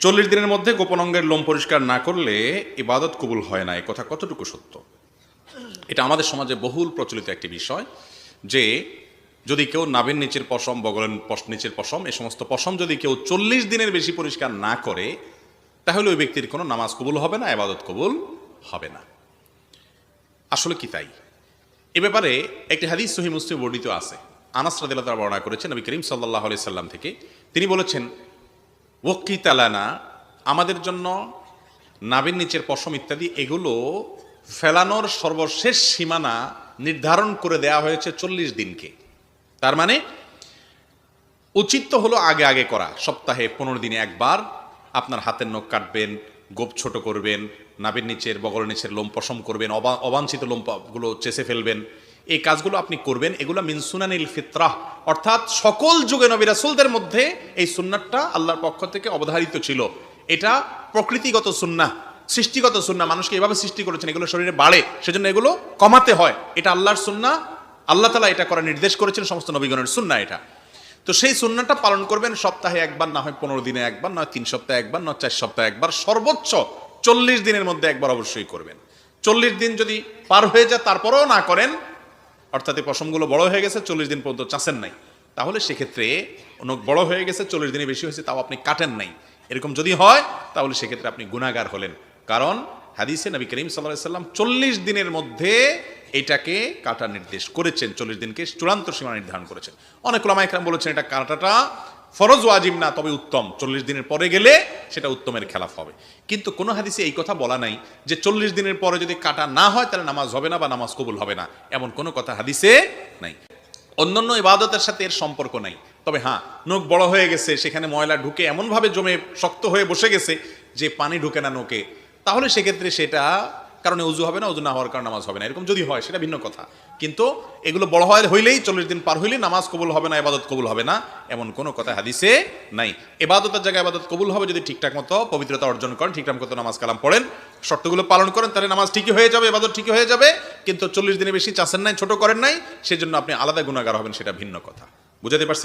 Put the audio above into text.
40 দিনের মধ্যে গোপন অঙ্গের লোম পরিষ্কার না করলে ইবাদত কবুল হয় না, এ কথা কতটুকু সত্য? এটা আমাদের সমাজে বহুল প্রচলিত একটি বিষয় যে যদি কেউ নাভির নিচের পশম, বগলের নিচের পশম, এই সমস্ত পশম যদি কেউ 40 দিনের বেশি পরিষ্কার না করে তাহলে ওই ব্যক্তির কোনো নামাজ কবুল হবে না, ইবাদত কবুল হবে না। আসলে কি তাই? এ ব্যাপারে একটি হাদিস সহিহ মুসলিমে বর্ণিত আছে। আনাস রাদিয়াল্লাহু তাআলা বর্ণনা করেছেন নবী করিম সাল্লাল্লাহু আলাইহি সাল্লাম থেকে। তিনি বলেছেন, ওয়াক্কিত লানা, আমাদের জন্য নাভির নিচের পশম ইত্যাদি এগুলো ফেলানোর সর্বশেষ সীমানা নির্ধারণ করে দেয়া হয়েছে 40 দিনকে। তার মানে উচিত তো হলো আগে আগে করা, সপ্তাহে 15 দিনে একবার আপনার হাতের নখ কাটবেন, গোপ ছোট করবেন, নাভির নিচের বগলের নিচের লোম পশম করবেন, অবাঞ্ছিত লোমগুলো চেষে ফেলবেন, এই কাজগুলো আপনি করবেন। এগুলো মিন সুনানিল ফিতরাহ, অর্থাৎ সকল যুগে নবী রাসূলদের মধ্যে এই সুন্নাতটা আল্লাহর পক্ষ থেকে অবধারিত ছিল। এটা প্রকৃতিগত সুন্নাহ, সৃষ্টিগত সুন্নাহ। মানুষকে এভাবে সৃষ্টি করেছেন, এগুলো শরীরে বাড়ে, সেজন্য এগুলো কমাতে হয়। এটা আল্লাহর সুন্নাহ, আল্লাহ তাআলা এটা করার নির্দেশ করেছেন, সমস্ত নবীগণের সুন্নাহ এটা। তো সেই সুন্নাহটা পালন করবেন সপ্তাহে একবার, না হয় 15 দিনে একবার, নয় 3 সপ্তাহে একবার, নয় 4 সপ্তাহে একবার, সর্বোচ্চ 40 দিনের মধ্যে একবার অবশ্যই করবেন। 40 দিন যদি পার হয়ে যায় তারপরেও না করেন, অর্থাৎ এই পশমগুলো বড় হয়ে গেছে, 40 দিন পর্যন্ত চাষেন নাই, তাহলে সেক্ষেত্রে অনেক বড় হয়ে গেছে, 40 দিনে বেশি হয়েছে, তাও আপনি কাটেন নাই, এরকম যদি হয় তাহলে সেক্ষেত্রে আপনি গুনাহগার হলেন। কারণ হাদিসে নবী করিম সাল্লাল্লাহু আলাইহি সাল্লাম 40 দিনের মধ্যে এটাকে কাটার নির্দেশ করেছেন, 40 দিনকে চূড়ান্ত সীমানা নির্ধারণ করেছেন। অনেক উলামা ইকরাম বলেছেন এটা কাটাটা ফরজ ওয়াজিব না, তবে উত্তম, 40 দিনের পরে গেলে সেটা উত্তমের খেলাফ হবে। কিন্তু কোনো হাদিসে এই কথা বলা নাই যে 40 দিনের পরে যদি কাটা না হয় তাহলে নামাজ হবে না বা নামাজ কবুল হবে না, এমন কোনো কথা হাদিসে নাই। অন্যান্য ইবাদতের সাথে এর সম্পর্ক নাই। তবে হ্যাঁ, নখ বড় হয়ে গেছে, সেখানে ময়লা ঢুকে এমনভাবে জমে শক্ত হয়ে বসে গেছে যে পানি ঢুকে না নখে, তাহলে সেক্ষেত্রে সেটা কারণে উজু হবে না, উজু না হওয়ার কারণে নামাজ হবে না, এরকম যদি হয় সেটা ভিন্ন কথা। কিন্তু এগুলো বড় হইলেই 40 দিন পার হইলেই নামাজ কবুল হবে না, ইবাদত কবুল হবে না, এমন কোনো কথা হাদিসে নাই। ইবাদতের জায়গায় ইবাদত কবুল হবে যদি ঠিকঠাক মতো পবিত্রতা অর্জন করেন, ঠিকঠাক মতো নামাজ কালাম পড়েন, শর্তগুলো পালন করেন, তাহলে নামাজ ঠিকই হয়ে যাবে, ইবাদত ঠিকই হয়ে যাবে। কিন্তু 40 দিনে বেশি চাচ্ছেন নাই, ছোট করেন নাই, সেজন্য আপনি আলাদা গুনাহগার হবেন, সেটা ভিন্ন কথা। বুঝাতে পারছি?